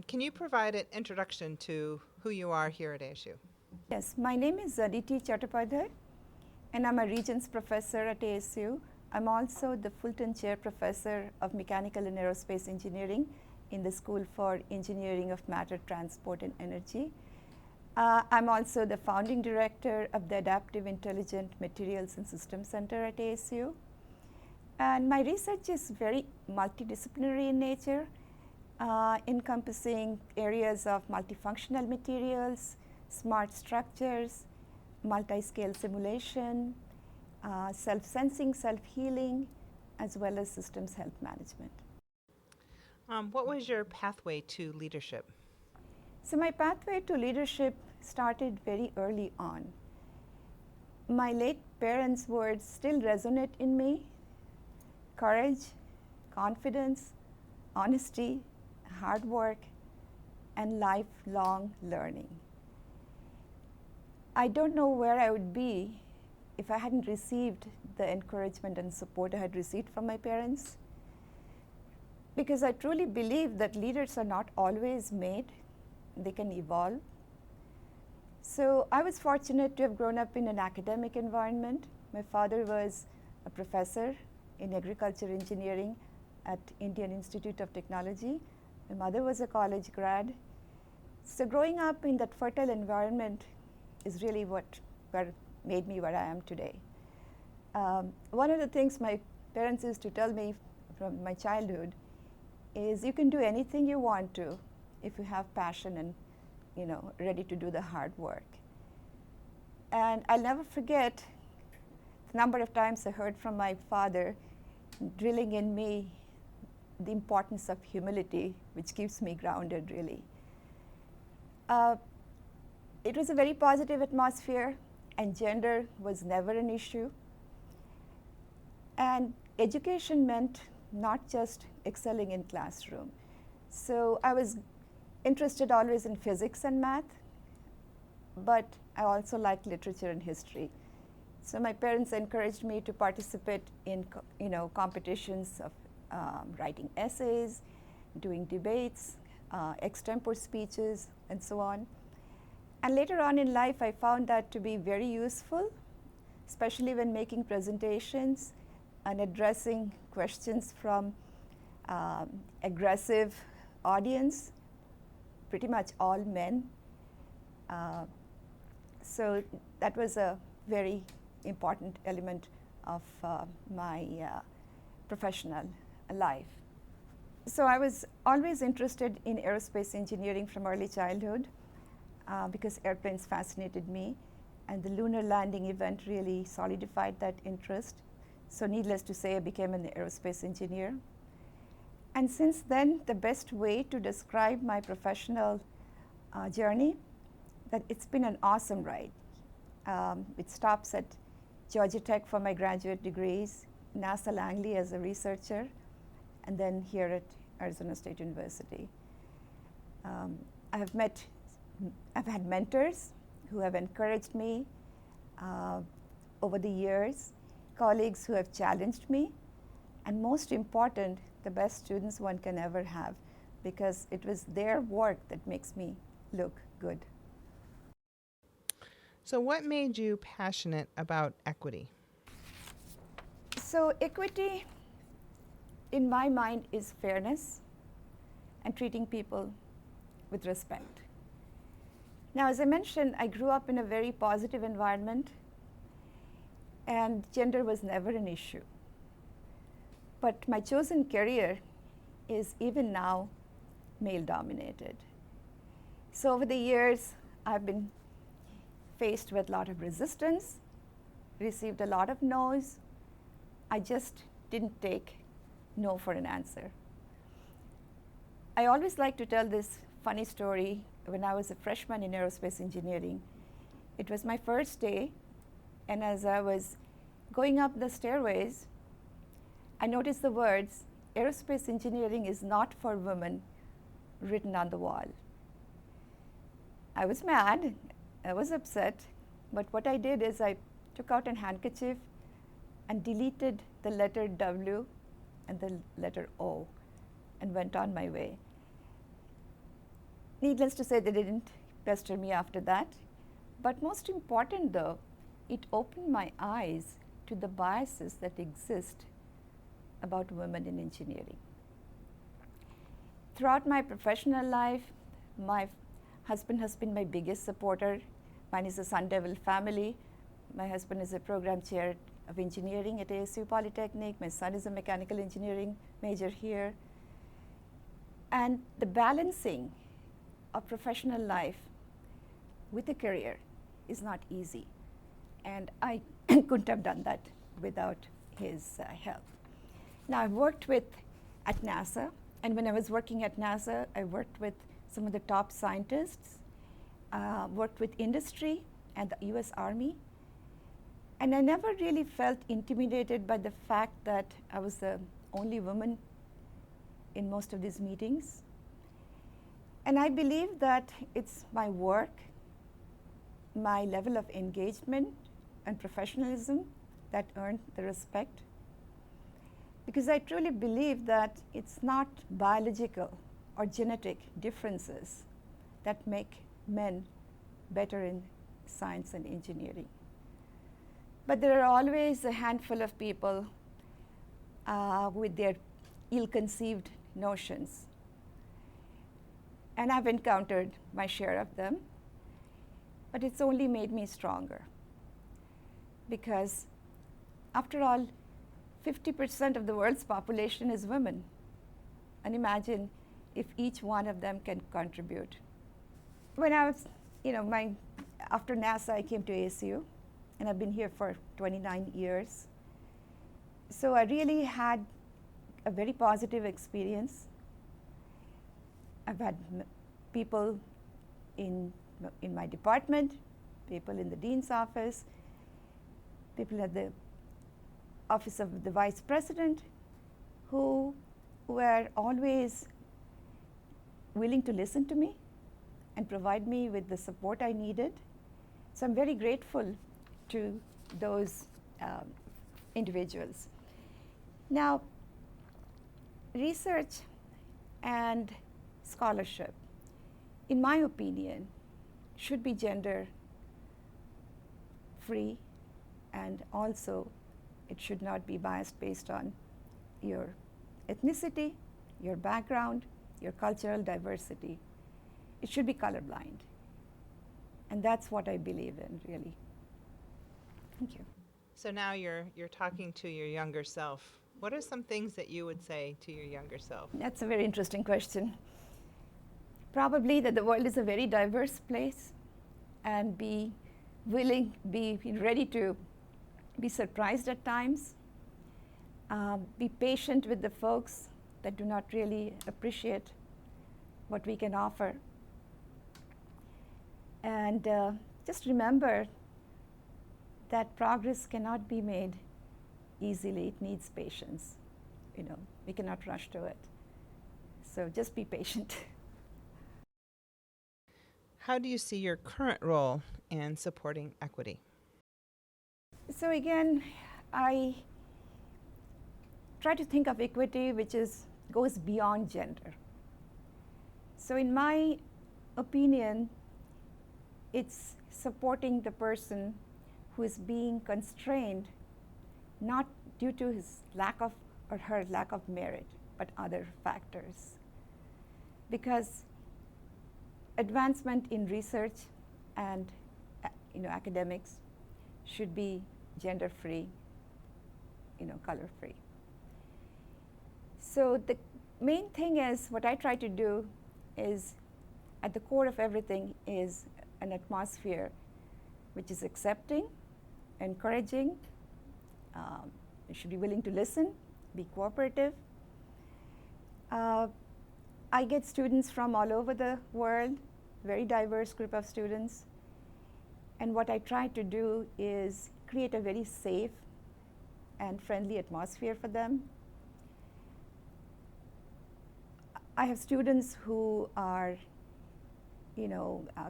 Can you provide an introduction to who you are here at ASU? Yes, my name is Aditi Chattopadhyay, and I'm a Regents Professor at ASU. I'm also the Fulton Chair Professor of Mechanical and Aerospace Engineering in the School for Engineering of Matter, Transport, and Energy. I'm also the founding director of the Adaptive Intelligent Materials and Systems Center at ASU. And my research is very multidisciplinary in nature, encompassing areas of multifunctional materials, smart structures, multi-scale simulation, self-sensing, self-healing, as well as systems health management. What was your pathway to leadership? So my pathway to leadership started very early on. My late parents' words still resonate in me: courage, confidence, honesty, hard work, and lifelong learning. I don't know where I would be if I hadn't received the encouragement and support I had received from my parents, because I truly believe that leaders are not always made, they can evolve. So I was fortunate to have grown up in an academic environment. My father was a professor in agriculture engineering at Indian Institute of Technology. My mother was a college grad. So growing up in that fertile environment is really what made me what I am today. One of the things my parents used to tell me from my childhood is you can do anything you want to if you have passion and ready to do the hard work. And I'll never forget the number of times I heard from my father drilling in me the importance of humility, which keeps me grounded, really. It was a very positive atmosphere, and gender was never an issue. And education meant not just excelling in classroom. So I was interested always in physics and math, but I also liked literature and history. So my parents encouraged me to participate in competitions of writing essays, doing debates, extempore speeches, and so on. And later on in life, I found that to be very useful, especially when making presentations and addressing questions from aggressive audience, pretty much all men. So that was a very important element of my professional life. So I was always interested in aerospace engineering from early childhood because airplanes fascinated me, and the lunar landing event really solidified that interest. So needless to say, I became an aerospace engineer. And since then, the best way to describe my professional journey, that it's been an awesome ride. It stops at Georgia Tech for my graduate degrees, NASA Langley as a researcher, and then here at Arizona State University. I've had mentors who have encouraged me over the years, colleagues who have challenged me, and most important, the best students one can ever have, because it was their work that makes me look good. So what made you passionate about equity? So equity, in my mind, is fairness and treating people with respect. Now, as I mentioned, I grew up in a very positive environment, and gender was never an issue. But my chosen career is even now male-dominated. So over the years, I've been faced with a lot of resistance, received a lot of no's. I just didn't take no for an answer. I always like to tell this funny story. When I was a freshman in aerospace engineering, it was my first day, and as I was going up the stairways, I noticed the words, "Aerospace engineering is not for women," written on the wall. I was mad, I was upset, but what I did is I took out a handkerchief and deleted the letter W and the letter O and went on my way. Needless to say, they didn't pester me after that. But most important though, it opened my eyes to the biases that exist about women in engineering. Throughout my professional life, my husband has been my biggest supporter. Mine is a Sun Devil family. My husband is a program chair of engineering at ASU Polytechnic. My son is a mechanical engineering major here. And the balancing of professional life with a career is not easy. And I couldn't have done that without his help. Now, I've worked at NASA, and when I was working at NASA, I worked with some of the top scientists, worked with industry and the US Army. And I never really felt intimidated by the fact that I was the only woman in most of these meetings. And I believe that it's my work, my level of engagement and professionalism that earned the respect. Because I truly believe that it's not biological or genetic differences that make men better in science and engineering. But there are always a handful of people with their ill-conceived notions. And I've encountered my share of them, but it's only made me stronger. Because after all, 50% of the world's population is women. And imagine if each one of them can contribute. When I was, after NASA, I came to ASU, and I've been here for 29 years. So I really had a very positive experience. I've had people in my department, people in the dean's office, people at the office of the vice president who were always willing to listen to me and provide me with the support I needed. So I'm very grateful to those individuals. Now, research and scholarship, in my opinion, should be gender free, and also it should not be biased based on your ethnicity, your background, your cultural diversity. It should be colorblind. And that's what I believe in, really. Thank you. So now you're talking to your younger self. What are some things that you would say to your younger self? That's a very interesting question. Probably that the world is a very diverse place, and be ready to be surprised at times. Be patient with the folks that do not really appreciate what we can offer. And just remember that progress cannot be made easily. It needs patience. We cannot rush to it. So just be patient. How do you see your current role in supporting equity? So again, I try to think of equity which goes beyond gender. So in my opinion, it's supporting the person who is being constrained not due to his lack of or her lack of merit, but other factors. Because advancement in research and academics should be gender-free, color-free. So the main thing is, what I try to do is, at the core of everything is an atmosphere which is accepting, encouraging. You should be willing to listen, be cooperative. I get students from all over the world, very diverse group of students. And what I try to do is create a very safe and friendly atmosphere for them. I have students who are,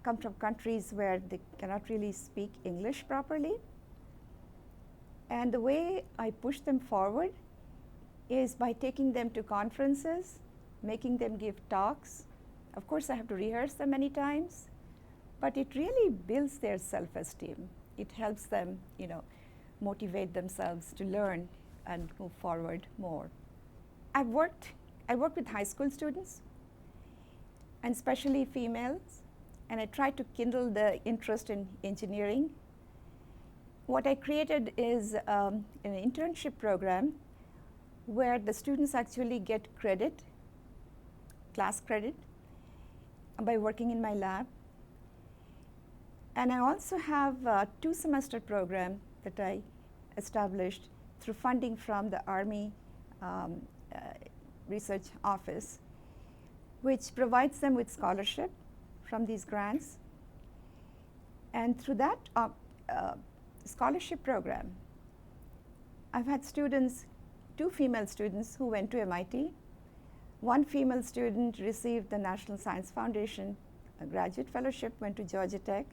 come from countries where they cannot really speak English properly. And the way I push them forward is by taking them to conferences, making them give talks Of course, I have to rehearse them many times, but it really builds their self-esteem. It helps them, motivate themselves to learn and move forward more. I worked with high school students, and especially females, and I tried to kindle the interest in engineering. What I created is an internship program where the students actually get credit, class credit, by working in my lab. And I also have a 2-semester program that I established through funding from the Army Research Office, which provides them with scholarship from these grants. And through that scholarship program, I've had students, 2 female students who went to MIT. 1 female student received the National Science Foundation a graduate fellowship, went to Georgia Tech.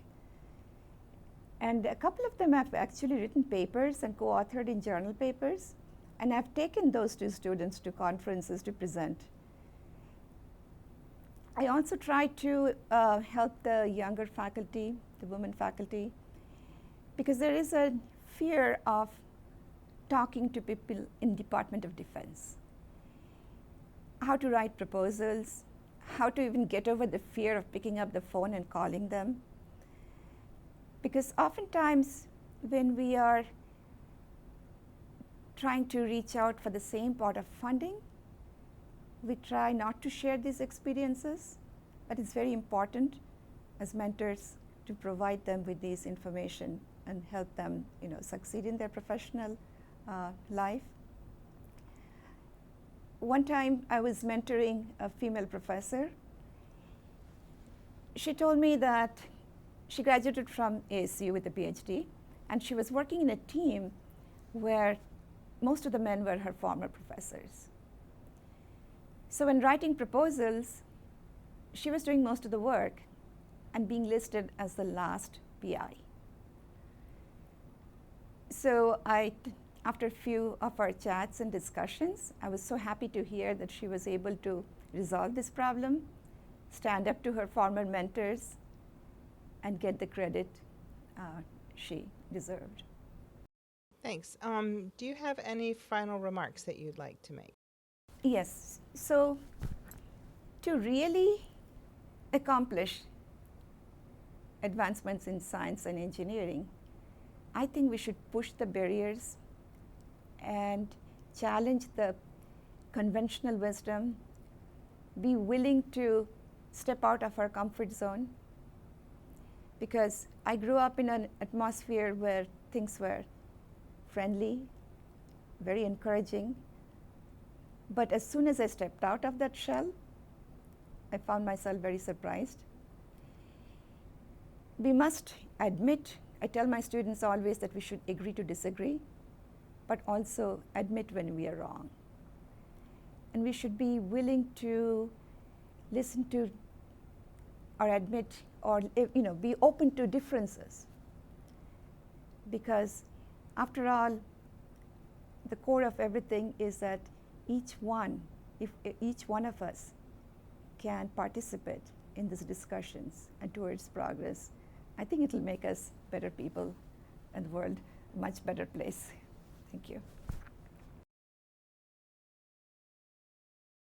And a couple of them have actually written papers and co-authored in journal papers. And I've taken those 2 students to conferences to present. I also try to help the younger faculty, the women faculty, because there is a fear of talking to people in Department of Defense. How to write proposals, how to even get over the fear of picking up the phone and calling them. Because oftentimes when we are trying to reach out for the same pot of funding, we try not to share these experiences, but it's very important as mentors to provide them with this information and help them succeed in their professional life. One time I was mentoring a female professor. She told me that she graduated from ASU with a PhD, and she was working in a team where most of the men were her former professors. So when writing proposals, she was doing most of the work and being listed as the last PI. So after a few of our chats and discussions, I was so happy to hear that she was able to resolve this problem, stand up to her former mentors, and get the credit she deserved. Thanks. Do you have any final remarks that you'd like to make? Yes. So to really accomplish advancements in science and engineering, I think we should push the barriers and challenge the conventional wisdom, be willing to step out of our comfort zone. Because I grew up in an atmosphere where things were friendly, very encouraging. But as soon as I stepped out of that shell, I found myself very surprised. We must admit, I tell my students always that we should agree to disagree, but also admit when we are wrong. And we should be willing to listen to or admit or be open to differences. Because after all, the core of everything is that if each one of us can participate in these discussions and towards progress, I think it will make us better people and the world a much better place. Thank you.